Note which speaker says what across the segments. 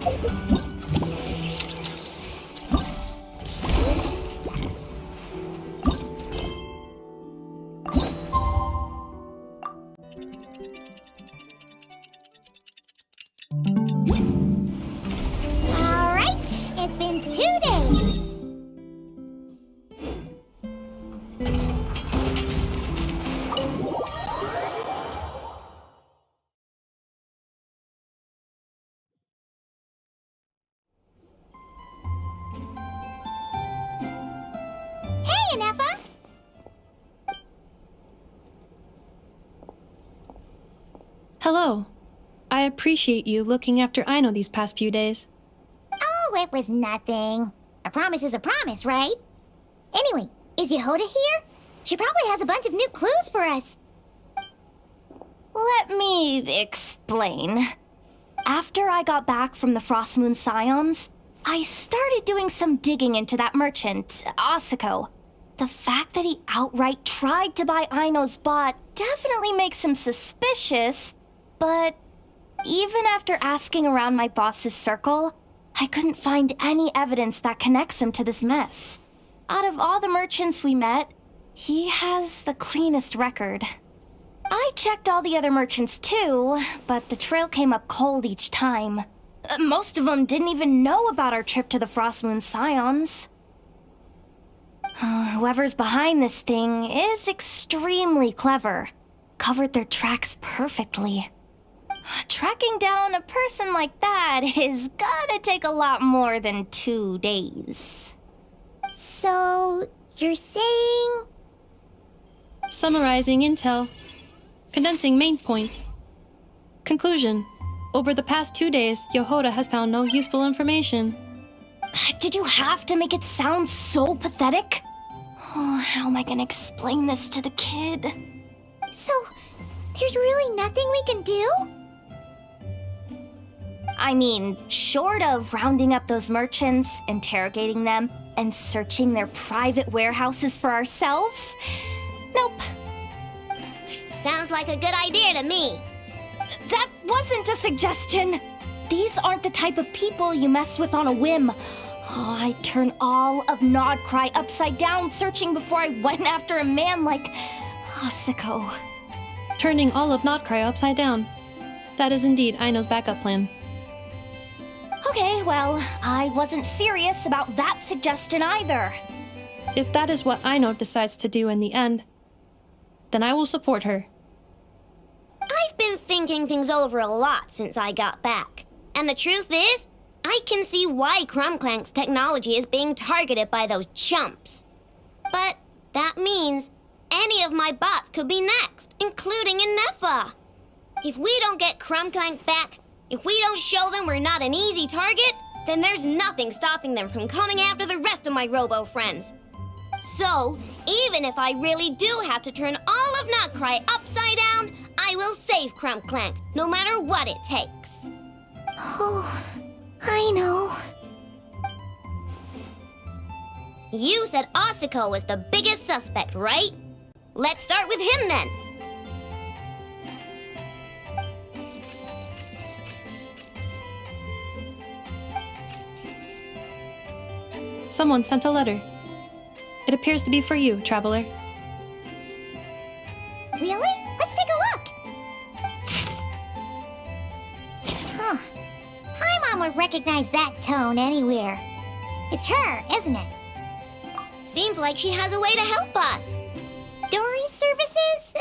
Speaker 1: Alright, it's been 2 days. Hey, Anefa!
Speaker 2: Hello. I appreciate you looking after Aino these past few days.
Speaker 1: Oh, it was nothing. A promise is a promise, right? Anyway, is Yehoda here? She probably has a bunch of new clues for us.
Speaker 3: Let me explain. After I got back from the Frost Moon Scions, I started doing some digging into that merchant, Asako. The fact that he outright tried to buy Aino's bot definitely makes him suspicious, but even after asking around my boss's circle, I couldn't find any evidence that connects him to this mess. Out of all the merchants we met, he has the cleanest record. I checked all the other merchants too, but the trail came up cold each time. Most of them didn't even know about our trip to the Frost Moon Scions. Whoever's behind this thing is extremely clever. Covered their tracks perfectly. Tracking down a person like that is gonna take a lot more than 2 days.
Speaker 1: So, you're saying...
Speaker 2: Summarizing intel. Condensing main points. Conclusion. Over the past 2 days, Yehoda has found no useful information.
Speaker 3: Did you have to make it sound so pathetic? Oh, how am I gonna explain this to the kid?
Speaker 1: So, there's really nothing we can do?
Speaker 3: I mean, short of rounding up those merchants, interrogating them, and searching their private warehouses for ourselves? Nope.
Speaker 1: Sounds like a good idea to me.
Speaker 3: That wasn't a suggestion. These aren't the type of people you mess with on a whim. Oh, I'd turn all of Nodcry upside down searching before I went after a man like Asako.
Speaker 2: Turning all of Nodcry upside down. That is indeed Aino's backup plan.
Speaker 3: Okay, well, I wasn't serious about that suggestion either.
Speaker 2: If that is what Aino decides to do in the end, then I will support her.
Speaker 4: I've been thinking things over a lot since I got back. And the truth is, I can see why Clink Clank's technology is being targeted by those chumps. But that means any of my bots could be next, including Anefa. If we don't get Clink Clank back, if we don't show them we're not an easy target, then there's nothing stopping them from coming after the rest of my robo friends. So, even if I really do have to turn all of Nodcry upside down, I will save Clink Clank, no matter what it takes.
Speaker 1: Oh, I know.
Speaker 4: You said Asako was the biggest suspect, right? Let's start with him then.
Speaker 2: Someone sent a letter. It appears to be for you, traveler.
Speaker 1: Really? Let's take a look. Huh. Paimon would recognize that tone anywhere. It's her, isn't it?
Speaker 4: Seems like she has a way to help us.
Speaker 1: Dory services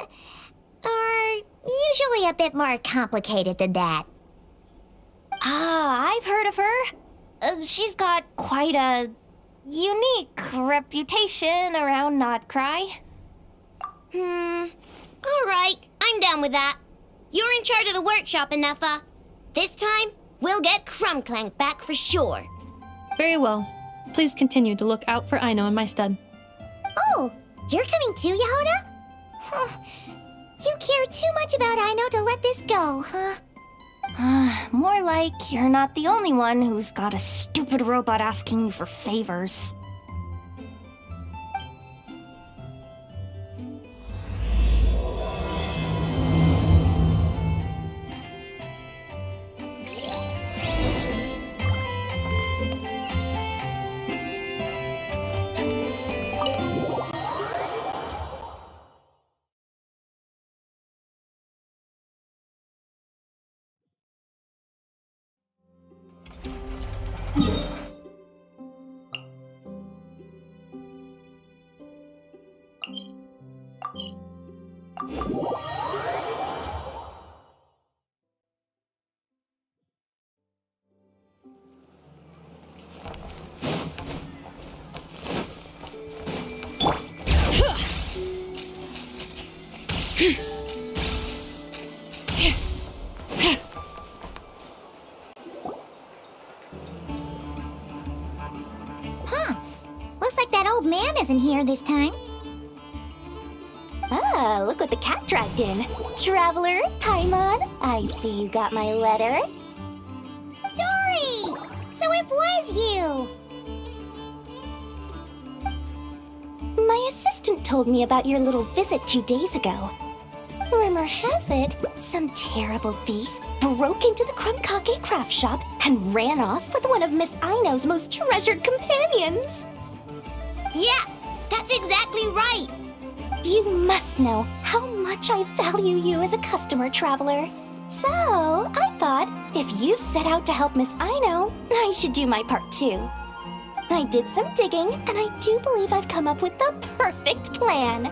Speaker 1: are usually a bit more complicated than that.
Speaker 3: Ah, I've heard of her. She's got quite a unique reputation around Nodcry.
Speaker 4: Alright, I'm down with that. You're in charge of the workshop, Anefa. This time, we'll get Clink Clank back for sure.
Speaker 2: Very well. Please continue to look out for Aino in my stead.
Speaker 1: Oh, you're coming too, Yehoda? Huh. You care too much about Aino to let this go, huh?
Speaker 3: More like you're not the only one who's got a stupid robot asking you for favors.
Speaker 1: that old man isn't here this time.
Speaker 3: Ah, look what the cat dragged in. Traveler, Paimon, I see you got my letter.
Speaker 1: Dory! So it was you!
Speaker 3: My assistant told me about your little visit 2 days ago. Rumor has it, some terrible thief broke into the Krumkake craft shop and ran off with one of Miss Aino's most treasured companions.
Speaker 4: Yes, that's exactly right.
Speaker 3: You must know how much I value you as a customer, Traveler. So, I thought, if you've set out to help Miss Aino, I should do my part too. I did some digging, and I do believe I've come up with the perfect plan.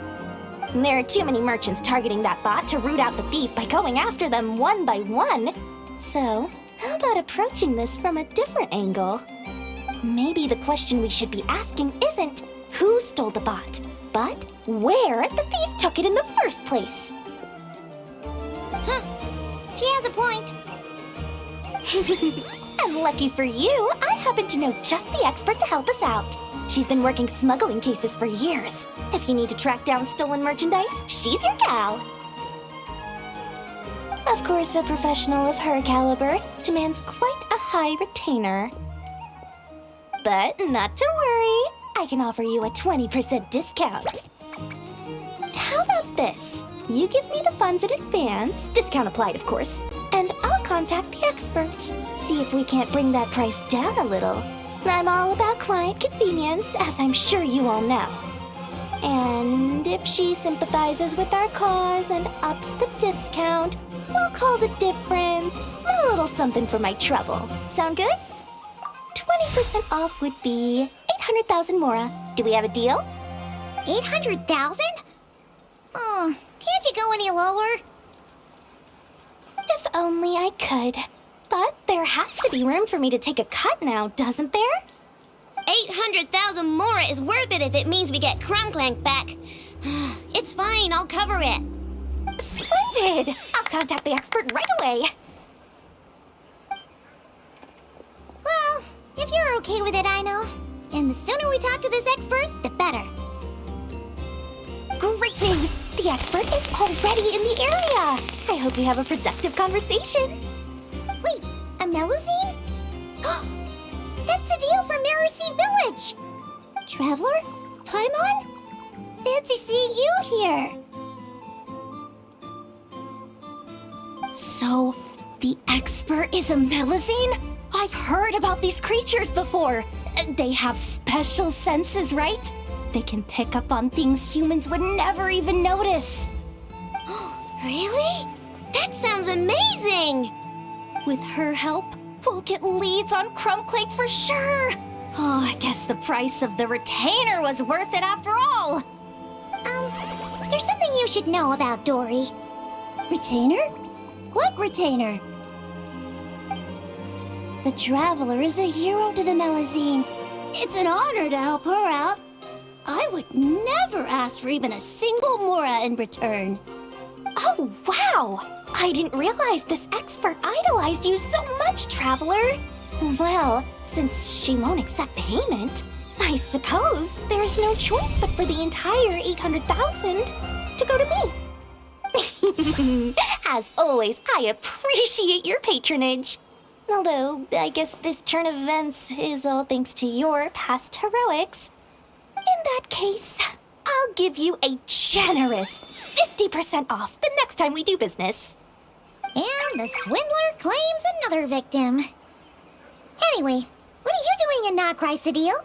Speaker 3: There are too many merchants targeting that bot to root out the thief by going after them one by one. So, how about approaching this from a different angle? Maybe the question we should be asking isn't who stole the bot, but where the thief took it in the first place.
Speaker 1: She has a point.
Speaker 3: And lucky for you, I happen to know just the expert to help us out. She's been working smuggling cases for years. If you need to track down stolen merchandise, she's your gal. Of course, a professional of her caliber demands quite a high retainer. But not to worry, I can offer you a 20% discount. How about this? You give me the funds in advance, discount applied of course, and I'll contact the expert. See if we can't bring that price down a little. I'm all about client convenience, as I'm sure you all know. And if she sympathizes with our cause and ups the discount, we'll call the difference a little something for my trouble. Sound good? 20% off would be 800,000 mora. Do we have a deal?
Speaker 1: 800,000? Oh, can't you go any lower?
Speaker 3: If only I could. But there has to be room for me to take a cut now, doesn't there?
Speaker 4: 800,000 more is worth it if it means we get Clink Clank back. It's fine, I'll cover it.
Speaker 3: Splendid! I'll contact the expert right away.
Speaker 1: Well, if you're okay with it, I know. And the sooner we talk to this expert, the better.
Speaker 3: Great news! The expert is already in the area! I hope you have a productive conversation.
Speaker 1: Wait, a Melusine? That's the deal from Mirror Sea Village! Traveler? Paimon? Fancy seeing you here!
Speaker 3: So, the expert is a Melusine? I've heard about these creatures before. They have special senses, right? They can pick up on things humans would never even notice.
Speaker 4: Really? That sounds amazing!
Speaker 3: With her help, we'll get leads on Clink Clank for sure. Oh, I guess the price of the retainer was worth it after all.
Speaker 1: There's something you should know about Dory. Retainer? What retainer? The Traveler is a hero to the Melusines. It's an honor to help her out. I would never ask for even a single mora in return.
Speaker 3: Oh, wow! I didn't realize this expert idolized you so much, Traveler. Well, since she won't accept payment, I suppose there's no choice but for the entire 800,000 to go to me. As always, I appreciate your patronage. Although, I guess this turn of events is all thanks to your past heroics. In that case, I'll give you a generous 50% off the next time we do business.
Speaker 1: And the swindler claims another victim. Anyway, what are you doing in Nocry, Sadil?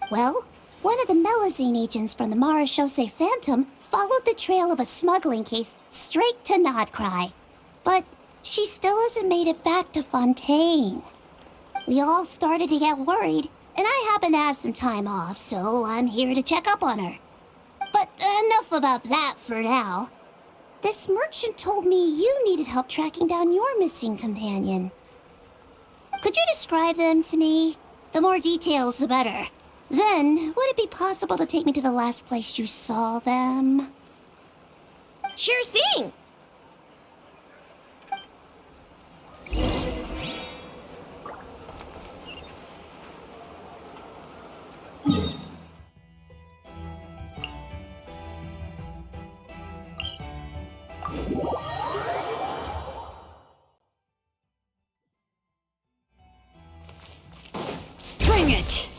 Speaker 1: Well, one of the Melusine agents from the Marechaussee Phantom followed the trail of a smuggling case straight to Nocry. But she still hasn't made it back to Fontaine. We all started to get worried, and I happen to have some time off, so I'm here to check up on her. But enough about that for now. This merchant told me you needed help tracking down your missing companion. Could you describe them to me? The more details, the better. Then, would it be possible to take me to the last place you saw them?
Speaker 4: Sure thing!
Speaker 2: Bring it!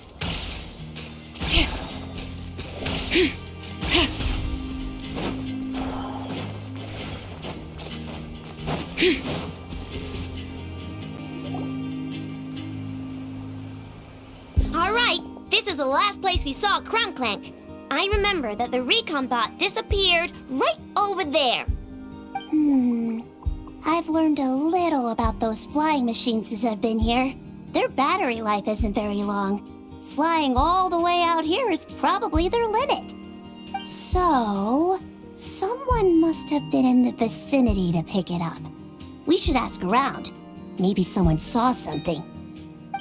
Speaker 4: Alright, this is the last place we saw Clink Clank. I remember that the recon bot disappeared right over there.
Speaker 1: I've learned a little about those flying machines since I've been here. Their battery life isn't very long. Flying all the way out here is probably their limit. So, someone must have been in the vicinity to pick it up. We should ask around. Maybe someone saw something.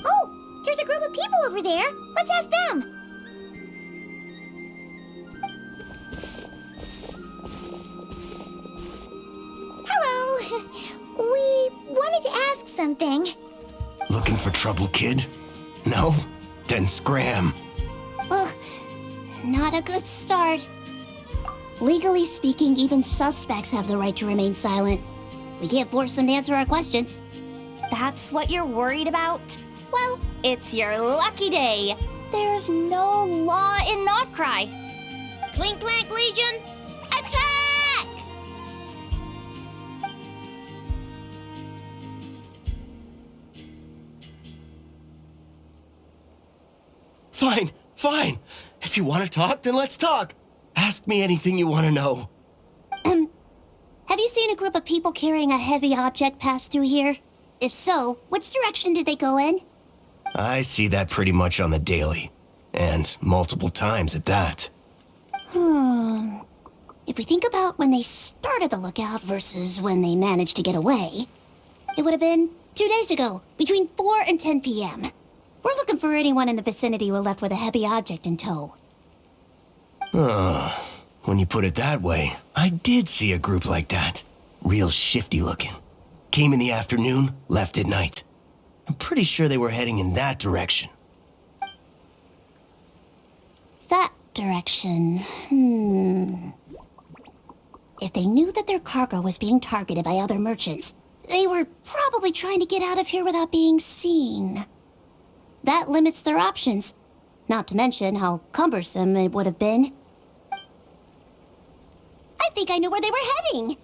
Speaker 4: Oh, there's a group of people over there. Let's ask them. Hello. We wanted to ask something.
Speaker 5: Looking for trouble, kid? No? Then scram.
Speaker 1: Ugh, not a good start. Legally speaking, even suspects have the right to remain silent. We can't force them to answer our questions.
Speaker 3: That's what you're worried about? Well, it's your lucky day. There's no law in Not Cry.
Speaker 4: Clink Clank Legion, attack!
Speaker 5: Fine, fine. If you want to talk, then let's talk. Ask me anything you want to know.
Speaker 1: Have you seen a group of people carrying a heavy object pass through here? If so, which direction did they go in?
Speaker 5: I see that pretty much on the daily. And multiple times at that.
Speaker 1: If we think about when they started the lookout versus when they managed to get away, it would have been 2 days ago, between 4 and 10 p.m. We're looking for anyone in the vicinity who left with a heavy object in tow.
Speaker 5: When you put it that way, I did see a group like that. Real shifty looking. Came in the afternoon, left at night. I'm pretty sure they were heading in that direction.
Speaker 1: That direction, If they knew that their cargo was being targeted by other merchants, they were probably trying to get out of here without being seen. That limits their options, not to mention how cumbersome it would have been. I think I know where they were heading.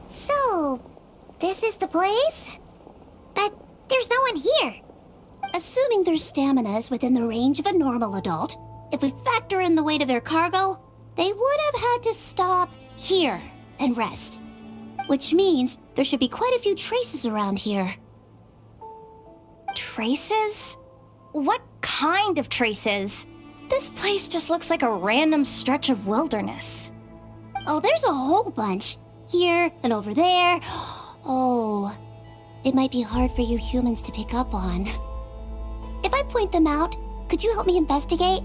Speaker 4: So, this is the place? But there's no one here.
Speaker 1: Assuming their stamina is within the range of a normal adult, if we factor in the weight of their cargo, they would have had to stop here and rest. Which means there should be quite a few traces around here.
Speaker 3: Traces? What kind of traces? This place just looks like a random stretch of wilderness.
Speaker 1: Oh, there's a whole bunch. Here and over there. Oh, it might be hard for you humans to pick up on. If I point them out, could you help me investigate?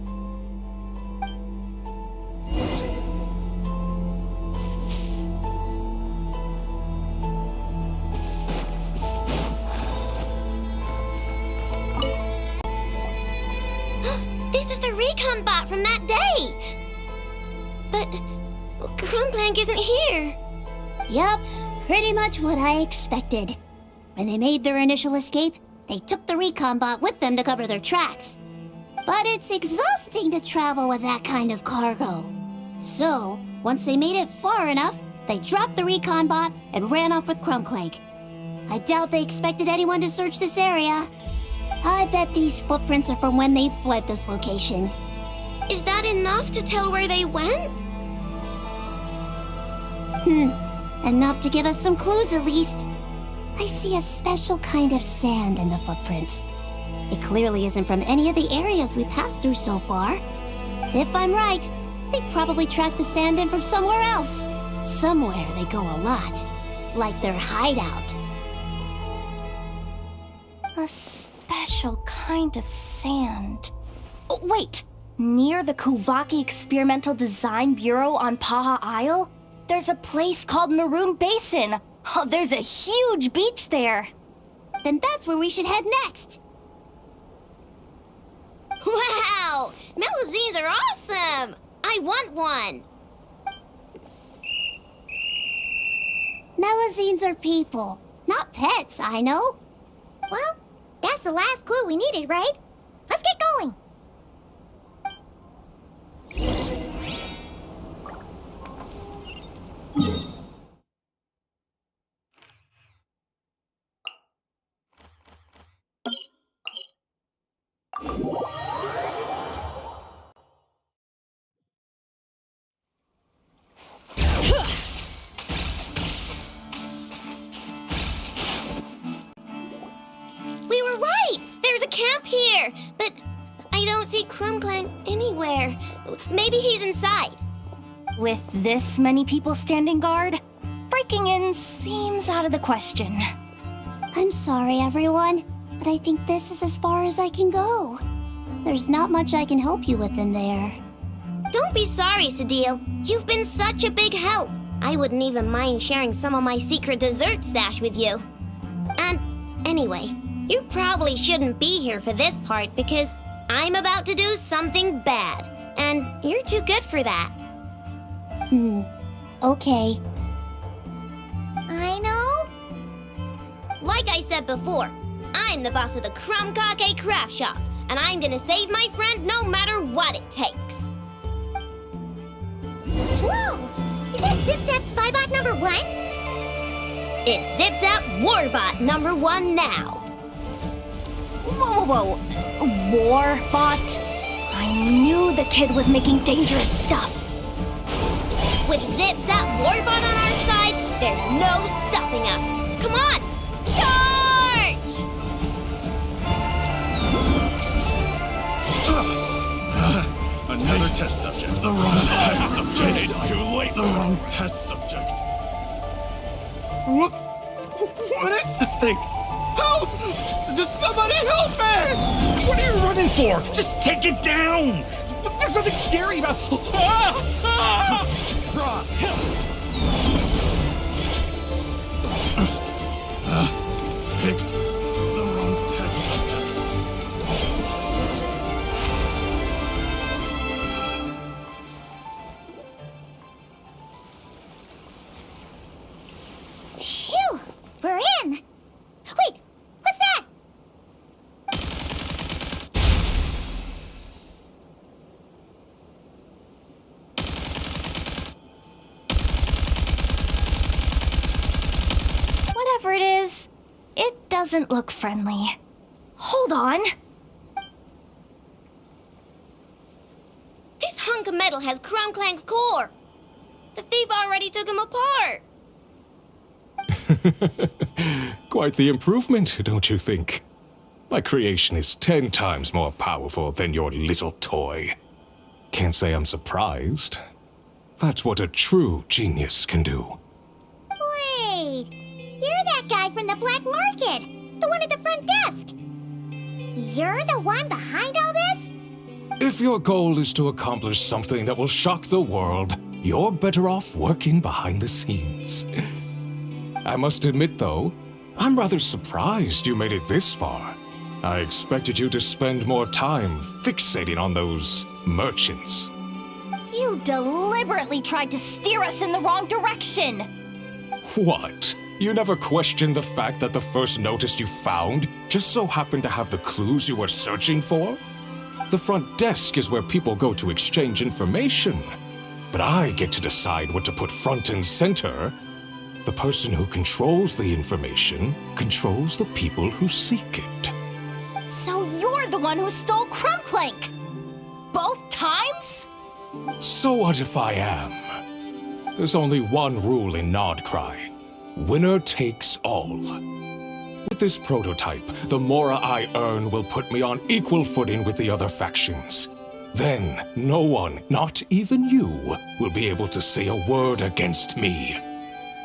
Speaker 4: This is the recon bot from that day! But Clink Clank isn't here.
Speaker 1: Yup, pretty much what I expected. When they made their initial escape, they took the recon bot with them to cover their tracks. But it's exhausting to travel with that kind of cargo. So, once they made it far enough, they dropped the recon bot and ran off with Clink Clank. I doubt they expected anyone to search this area. I bet these footprints are from when they fled this location.
Speaker 4: Is that enough to tell where they went?
Speaker 1: Enough to give us some clues at least. I see a special kind of sand in the footprints. It clearly isn't from any of the areas we passed through so far. If I'm right, they probably tracked the sand in from somewhere else. Somewhere they go a lot. Like their hideout.
Speaker 3: A special kind kind of sand. Oh, wait! Near the Kuvaki Experimental Design Bureau on Paha Isle, there's a place called Maroon Basin. Oh, there's a huge beach there.
Speaker 1: Then that's where we should head next.
Speaker 4: Wow! Melusines are awesome! I want one!
Speaker 1: Melusines are people, not pets, I know.
Speaker 4: Well, that's the last clue we needed, right? Let's get going! We were right! There's a camp here! But I don't see Clink Clank anywhere. Maybe he's inside.
Speaker 3: With this many people standing guard, breaking in seems out of the question.
Speaker 1: I'm sorry, everyone, but I think this is as far as I can go. There's not much I can help you with in there.
Speaker 4: Don't be sorry, Sadil. You've been such a big help. I wouldn't even mind sharing some of my secret dessert stash with you. And anyway, you probably shouldn't be here for this part because I'm about to do something bad. And you're too good for that.
Speaker 1: Okay.
Speaker 4: I know. Like I said before, I'm the boss of the Krumkake Craft Shop, and I'm gonna save my friend no matter what it takes.
Speaker 1: Whoa! Is that Zip-Zap Spybot number 1?
Speaker 4: It's Zip-Zap Warbot number 1 now.
Speaker 3: Whoa! Warbot? I knew the kid was making dangerous stuff.
Speaker 4: With Zip-Zap Warbot on our side, there's no stopping us. Come on! Charge!
Speaker 6: Another test subject. The wrong test subject. It's too late. The wrong test subject.
Speaker 7: What is this thing? Help! Does somebody help me?
Speaker 6: What are you running for? Just take it down! There's nothing scary about...
Speaker 7: Picked the wrong test subject.
Speaker 1: Phew! We're in! Wait! What's that?
Speaker 3: Whatever it is, it doesn't look friendly. Hold on.
Speaker 4: This hunk of metal has Clink Clank's core. The thief already took him apart.
Speaker 8: Quite the improvement, don't you think? My creation is 10 times more powerful than your little toy. Can't say I'm surprised. That's what a true genius can do.
Speaker 1: Wait! You're that guy from the black market! The one at the front desk! You're the one behind all this?
Speaker 8: If your goal is to accomplish something that will shock the world, you're better off working behind the scenes. I must admit, though, I'm rather surprised you made it this far. I expected you to spend more time fixating on those merchants.
Speaker 3: You deliberately tried to steer us in the wrong direction!
Speaker 8: What? You never questioned the fact that the first notice you found just so happened to have the clues you were searching for? The front desk is where people go to exchange information. But I get to decide what to put front and center. The person who controls the information controls the people who seek it.
Speaker 3: So you're the one who stole Clink Clank! Both times?
Speaker 8: So what if I am? There's only one rule in Nodcry. Winner takes all. With this prototype, the Mora I earn will put me on equal footing with the other factions. Then, no one, not even you, will be able to say a word against me.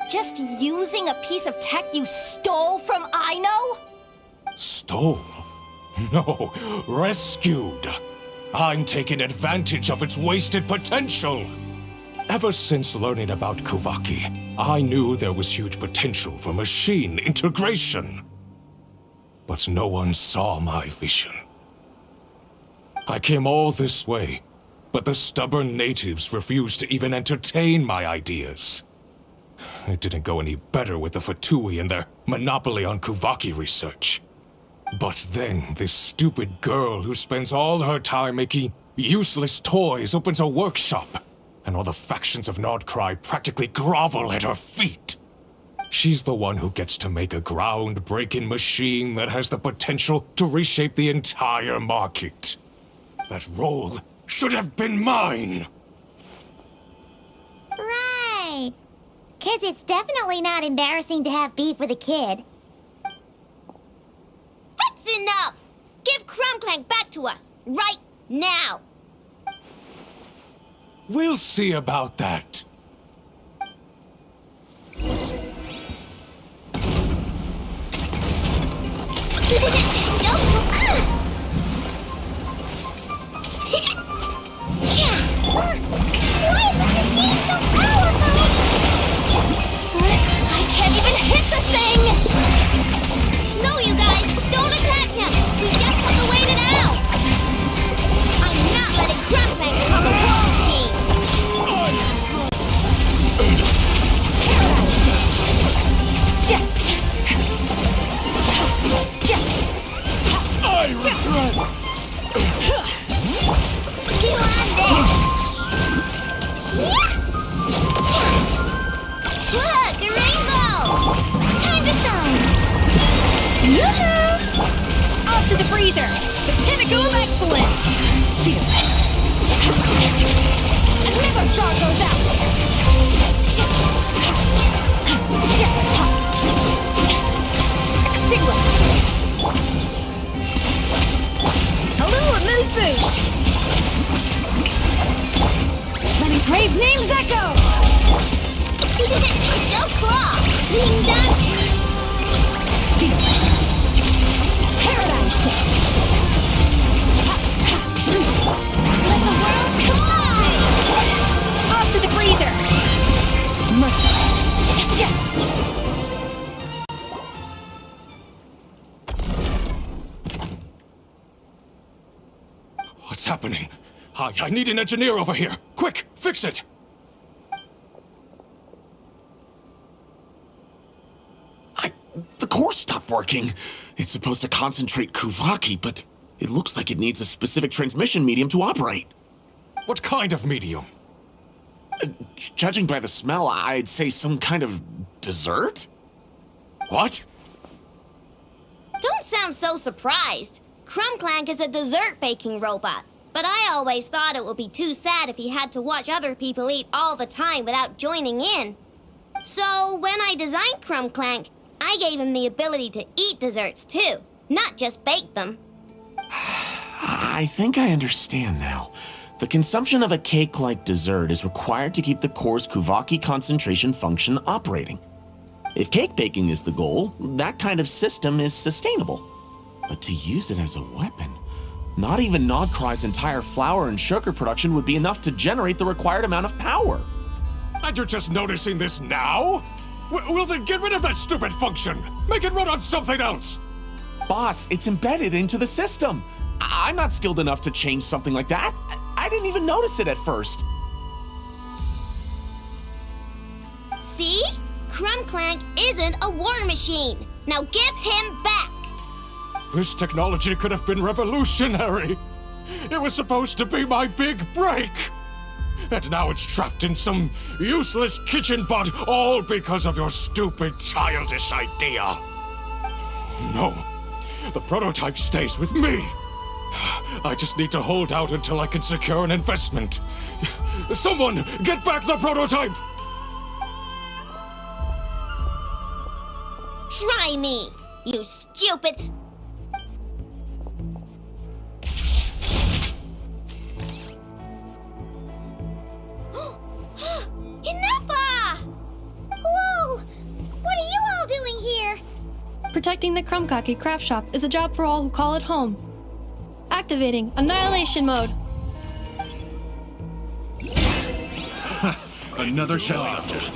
Speaker 3: Just using a piece of tech you stole from Aino?
Speaker 8: Stole? No, rescued. I'm taking advantage of its wasted potential. Ever since learning about Kuvaki, I knew there was huge potential for machine integration. But no one saw my vision. I came all this way, but the stubborn natives refused to even entertain my ideas. It didn't go any better with the Fatui and their monopoly on Kuvaki research. But then, this stupid girl who spends all her time making useless toys opens a workshop, and all the factions of Nordcry practically grovel at her feet. She's the one who gets to make a groundbreaking machine that has the potential to reshape the entire market. That role should have been mine!
Speaker 1: Right. 'Cause it's definitely not embarrassing to have beef with a kid.
Speaker 4: That's enough! Give Clink Clank back to us, right now!
Speaker 8: We'll see about that.
Speaker 3: I can't even hit the thing!
Speaker 4: No, you guys, don't attack him! We just have to wait it out! I'm not letting Clink Clank become a war machine!
Speaker 6: I regret.
Speaker 4: You on there! Look, a rainbow!
Speaker 3: Time to shine! Yoo-hoo! Off to the freezer! The pinnacle of excellence! Fearless! And never star goes out! Extinguish! A little amuse bouche! Let engraved names echo!
Speaker 4: Go claw! Being done!
Speaker 3: Fearless! Paradigm shift! Let the world collide! Off to the freezer! Merciless!
Speaker 8: What's happening? I need an engineer over here. Quick, fix it!
Speaker 7: The core stopped working. It's supposed to concentrate Kuvaki, but it looks like it needs a specific transmission medium to operate.
Speaker 8: What kind of medium?
Speaker 7: Judging by the smell, I'd say some kind of dessert?
Speaker 8: What?
Speaker 4: Don't sound so surprised. Clink Clank is a dessert baking robot, but I always thought it would be too sad if he had to watch other people eat all the time without joining in. So when I designed Clink Clank, I gave him the ability to eat desserts too, not just bake them.
Speaker 7: I think I understand now. The consumption of a cake-like dessert is required to keep the core's Kuvaki concentration function operating. If cake baking is the goal, that kind of system is sustainable. But to use it as a weapon, not even Nodcry's entire flour and sugar production would be enough to generate the required amount of power.
Speaker 8: And you're just noticing this now? Well then get rid of that stupid function! Make it run on something else!
Speaker 7: Boss, it's embedded into the system. I'm not skilled enough to change something like that. I didn't even notice it at first.
Speaker 4: See? Clink Clank isn't a war machine. Now give him back!
Speaker 8: This technology could have been revolutionary! It was supposed to be my big break! And now it's trapped in some useless kitchen bot, all because of your stupid, childish idea. No, the prototype stays with me. I just need to hold out until I can secure an investment. Someone, get back the prototype!
Speaker 4: Try me, you stupid... Enough! Whoa! What are you all doing here?
Speaker 2: Protecting the Krumkaki craft shop is a job for all who call it home. Activating Annihilation Mode.
Speaker 6: Another test subject.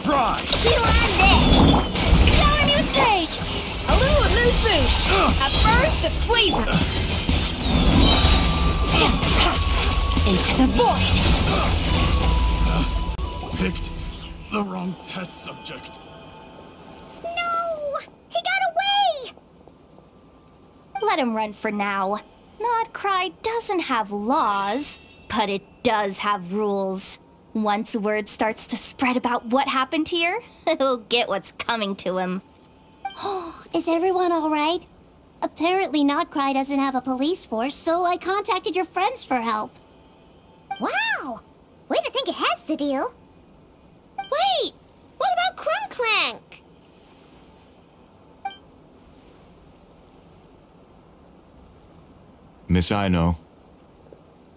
Speaker 6: Fry!
Speaker 4: Chew on this!
Speaker 3: Shower me with cake! A little loose boosh. A burst of flavor. Into the void.
Speaker 6: Picked the wrong test subject.
Speaker 4: No! He got away!
Speaker 3: Let him run for now. Nodcry doesn't have laws, but it does have rules. Once word starts to spread about what happened here, he'll get what's coming to him.
Speaker 1: Is everyone all right? Apparently Nodcry doesn't have a police force, so I contacted your friends for help.
Speaker 4: Wow! Way to think ahead, Sadil. Wait! What about Clink Clank?
Speaker 9: Miss Aino,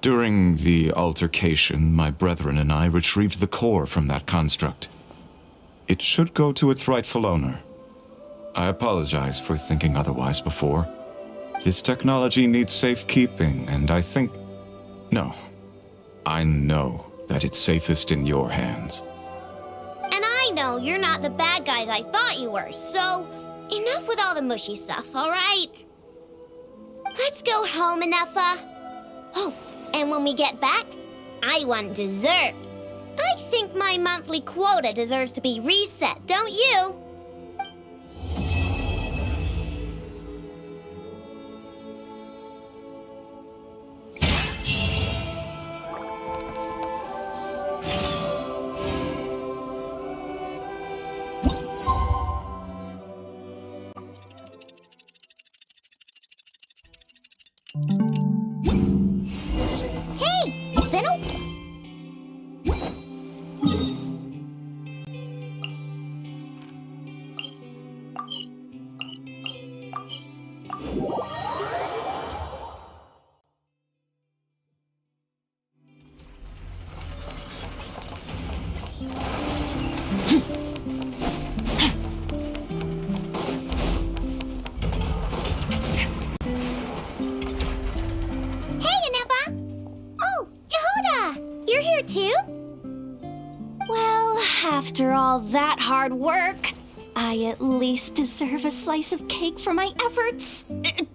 Speaker 9: during the altercation, my brethren and I retrieved the core from that construct. It should go to its rightful owner. I apologize for thinking otherwise before. This technology needs safekeeping, and I think... No. I know that it's safest in your hands.
Speaker 4: And I know you're not the bad guys I thought you were, so enough with all the mushy stuff, alright? Let's go home, Enougha. Oh, and when we get back, I want dessert. I think my monthly quota deserves to be reset, don't you? Hey, it's been a... You're here too?
Speaker 3: Well, after all that hard work, I at least deserve a slice of cake for my efforts.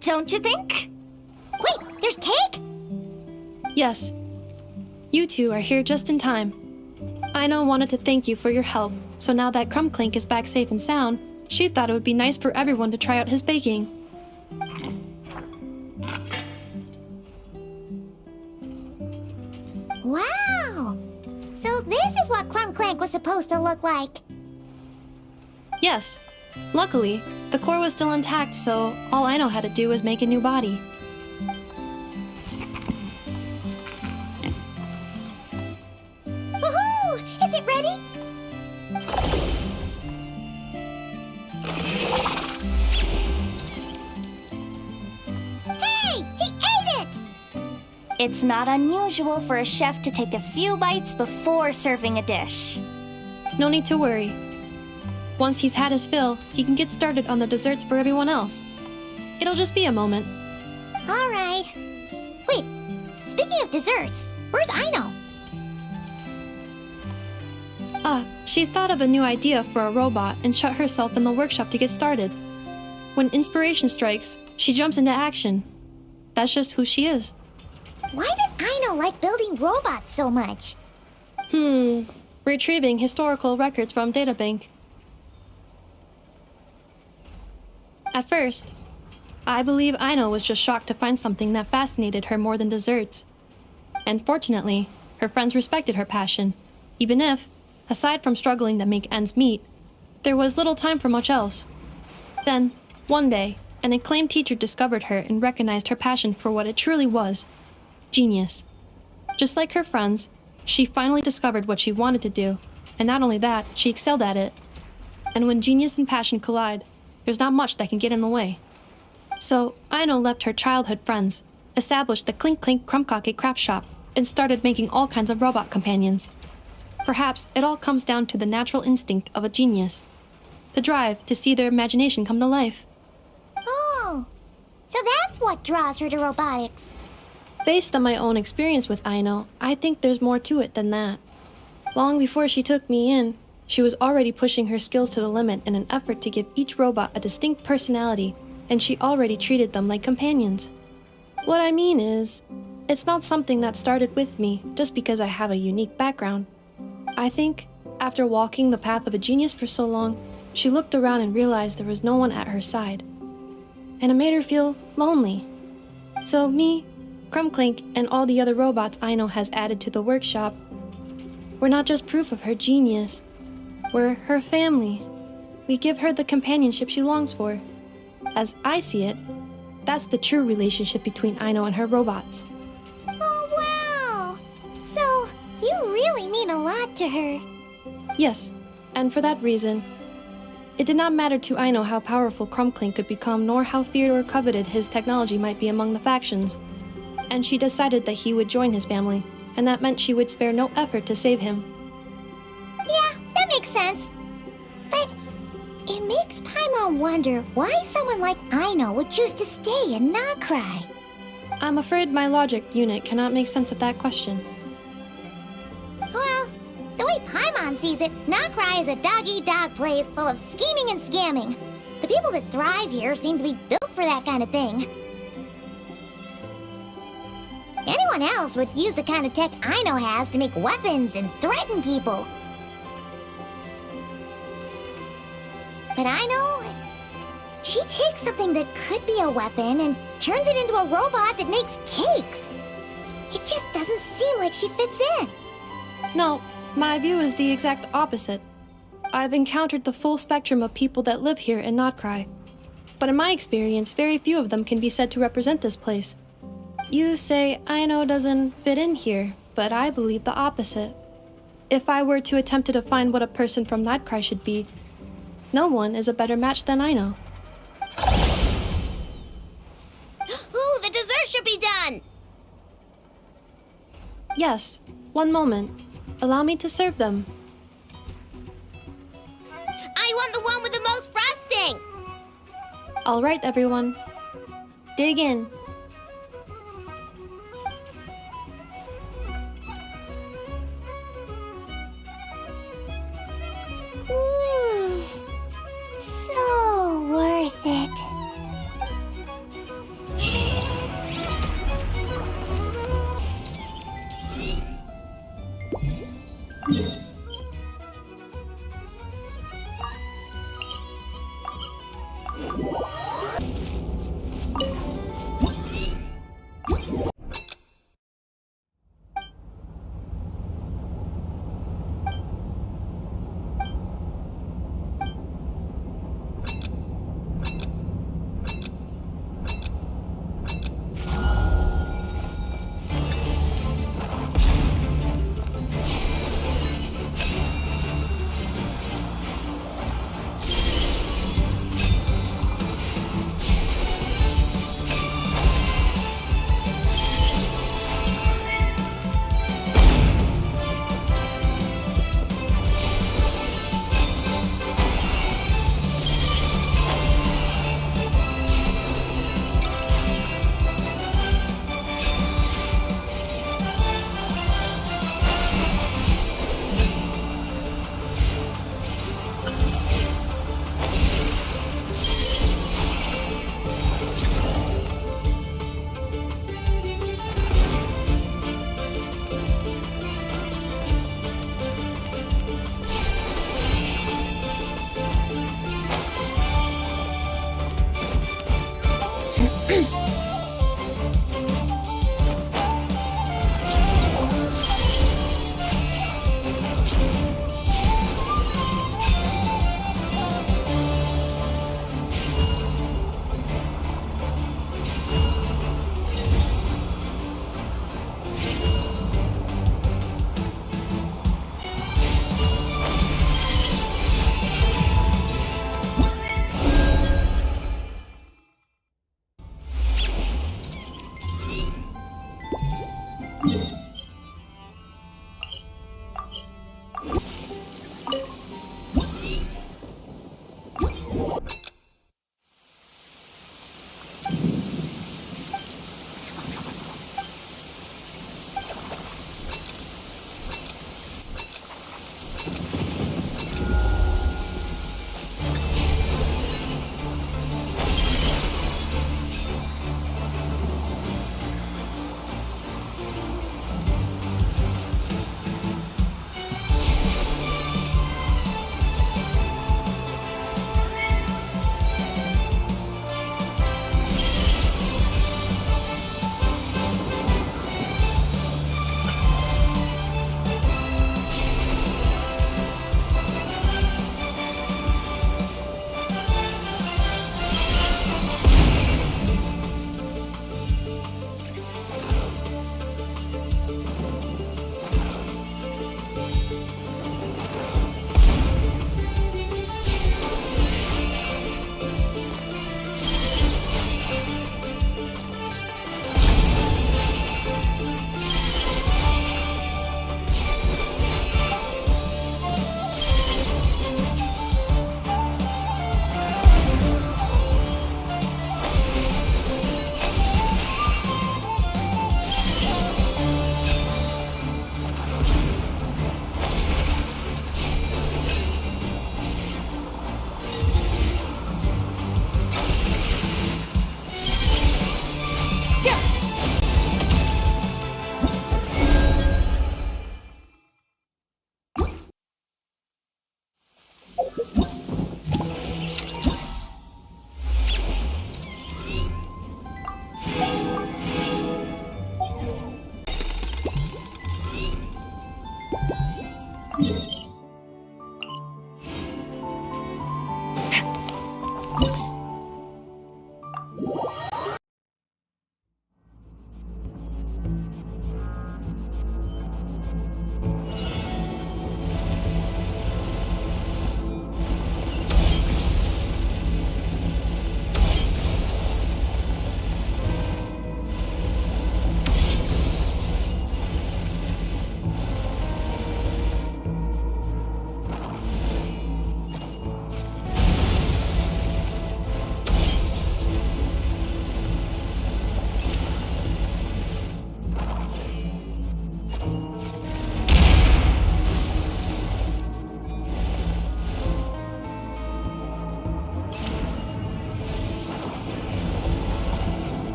Speaker 3: Don't you think?
Speaker 4: Wait, there's cake?
Speaker 2: Yes. You two are here just in time. Aino wanted to thank you for your help, so now that Clink Clank is back safe and sound, she thought it would be nice for everyone to try out his baking.
Speaker 4: Wow! So this is what Clink Clank was supposed to look like.
Speaker 2: Yes. Luckily, the core was still intact, so all Aino had to do was make a new body.
Speaker 4: Woohoo! Is it ready? Hey! He ate it!
Speaker 3: It's not unusual for a chef to take a few bites before serving a dish.
Speaker 2: No need to worry. Once he's had his fill, he can get started on the desserts for everyone else. It'll just be a moment.
Speaker 4: All right. Wait, speaking of desserts, where's Aino?
Speaker 2: She thought of a new idea for a robot and shut herself in the workshop to get started. When inspiration strikes, she jumps into action. That's just who she is.
Speaker 4: Why does Aino like building robots so much?
Speaker 2: Retrieving historical records from databank. At first, I believe Aino was just shocked to find something that fascinated her more than desserts. And fortunately, her friends respected her passion, even if, aside from struggling to make ends meet, there was little time for much else. Then, one day, an acclaimed teacher discovered her and recognized her passion for what it truly was: genius. Just like her friends, she finally discovered what she wanted to do, and not only that, she excelled at it. And when genius and passion collide, there's not much that can get in the way. So, Aino left her childhood friends, established the Clink Clank Krumkake craft shop, and started making all kinds of robot companions. Perhaps it all comes down to the natural instinct of a genius. The drive to see their imagination come to life.
Speaker 4: Oh,
Speaker 1: So that's what draws her to robotics.
Speaker 2: Based on my own experience with Aino, I think there's more to it than that. Long before she took me in, she was already pushing her skills to the limit in an effort to give each robot a distinct personality, and she already treated them like companions. What I mean is, it's not something that started with me just because I have a unique background. I think, after walking the path of a genius for so long, she looked around and realized there was no one at her side. And it made her feel lonely. So me, Clink Clank, and all the other robots Aino has added to the workshop, we're not just proof of her genius. We're her family. We give her the companionship she longs for. As I see it, that's the true relationship between Aino and her robots.
Speaker 1: Oh, wow! So, you really mean a lot to her.
Speaker 2: Yes, and for that reason, it did not matter to Aino how powerful Clink Clank could become, nor how feared or coveted his technology might be among the factions. And she decided that he would join his family, and that meant she would spare no effort to save him.
Speaker 1: Yeah, that makes sense. But it makes Paimon wonder why someone like Aino would choose to stay and not cry.
Speaker 2: I'm afraid my logic unit cannot make sense of that question.
Speaker 1: Well, the way Paimon sees it, Nocry is a dog-eat-dog place full of scheming and scamming. The people that thrive here seem to be built for that kind of thing. Anyone else would use the kind of tech Aino has to make weapons and threaten people. But Aino, she takes something that could be a weapon and turns it into a robot that makes cakes. It just doesn't seem like she fits in.
Speaker 2: No, my view is the exact opposite. I've encountered the full spectrum of people that live here in Notcry. But in my experience, very few of them can be said to represent this place. You say Aino doesn't fit in here, but I believe the opposite. If I were to attempt to define what a person from Notcry should be, no one is a better match than Aino.
Speaker 4: Ooh, the dessert should be done!
Speaker 2: Yes, one moment. Allow me to serve them.
Speaker 4: I want the one with the most frosting!
Speaker 2: All right, everyone. Dig in.
Speaker 1: So worth it.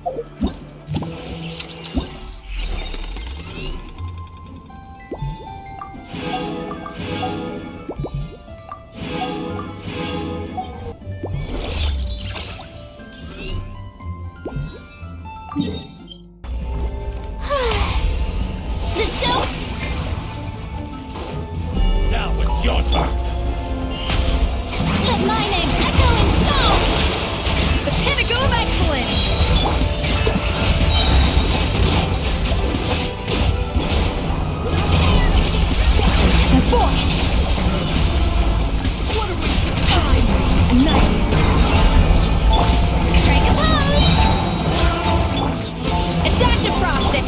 Speaker 4: The show.
Speaker 6: Now it's your turn.
Speaker 3: Let my name echo in song! The pinnacle of excellence! Into the void! What a waste of time! A nightmare! Strike a pose! A dash of frosting!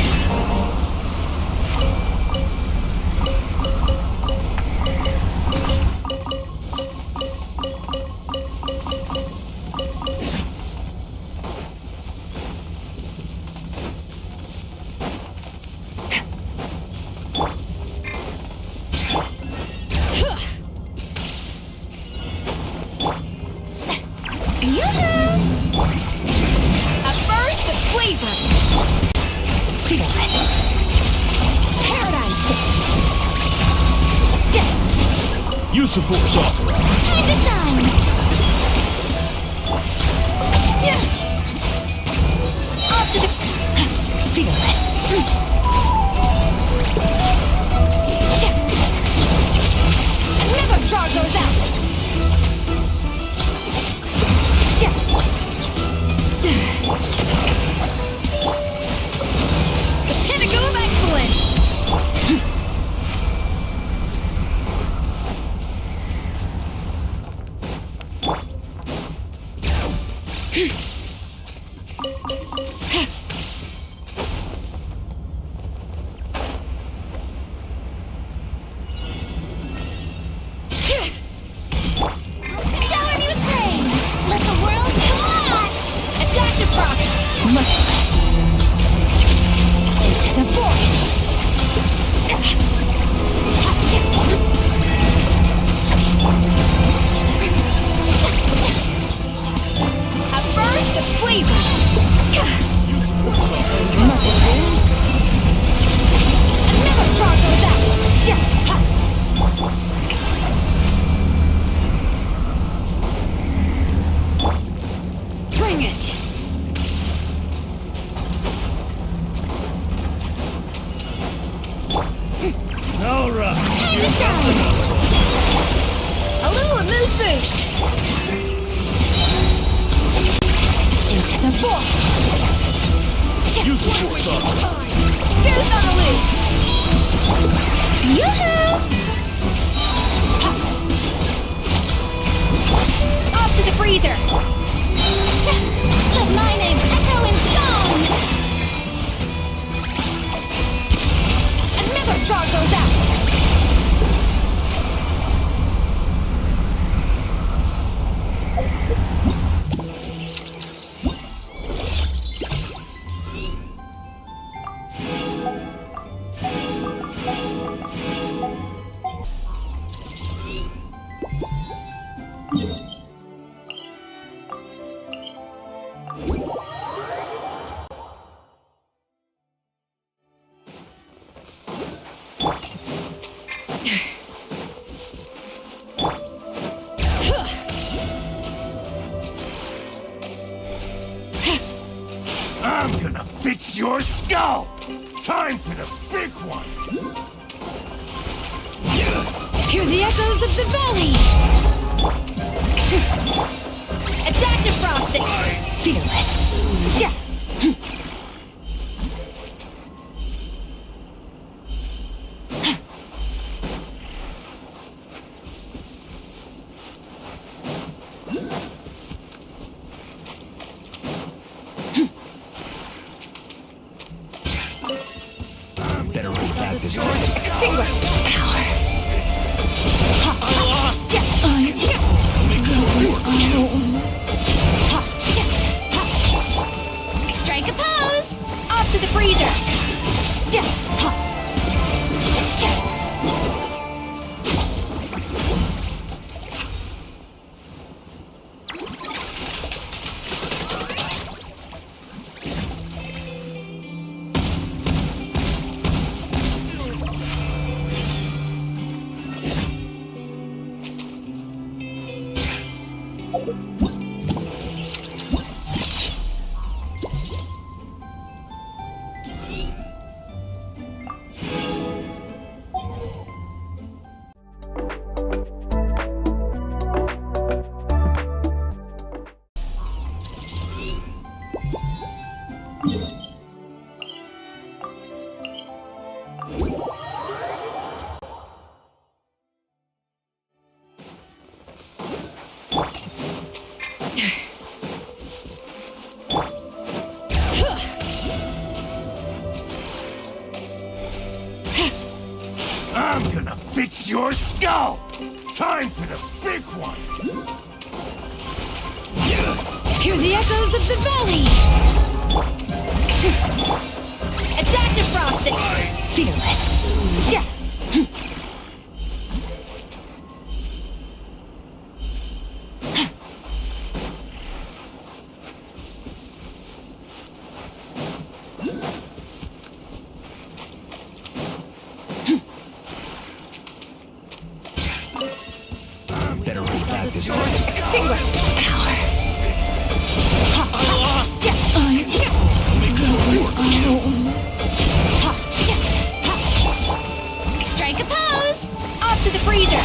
Speaker 6: Use the force authorized.
Speaker 3: Time to shine! Yeah. Off to the... Fearless. And never star goes out! The pinnacle of excellence! Shower me with praise! Let the world come on! A dash of rock! Much less! Into the void! A burst of flavor! Much less! And never star goes out! Bring it!
Speaker 6: All right.
Speaker 3: Time to shine! A little amuse-bouche! Into the void!
Speaker 6: Use the force authorized.
Speaker 3: Goose on the loose! Yoo-hoo! Off to the freezer! Let my name echo in song! And never star goes out!
Speaker 6: I'm gonna fix your skull! Time for the big one!
Speaker 3: Hear the echoes of the valley! A dash of frosting! Fearless! Yeah.
Speaker 5: Better run it back this time.
Speaker 3: Extinguished power! Strike a pose! Off to the freezer!
Speaker 6: I'm gonna fix your skull! Time for the big one!
Speaker 10: Hear the echoes of the valley!
Speaker 3: A dash of frosting! Fearless! Yeah.
Speaker 5: Better hold back this time.
Speaker 3: Extinguished power! Strike a pose! Off to the freezer!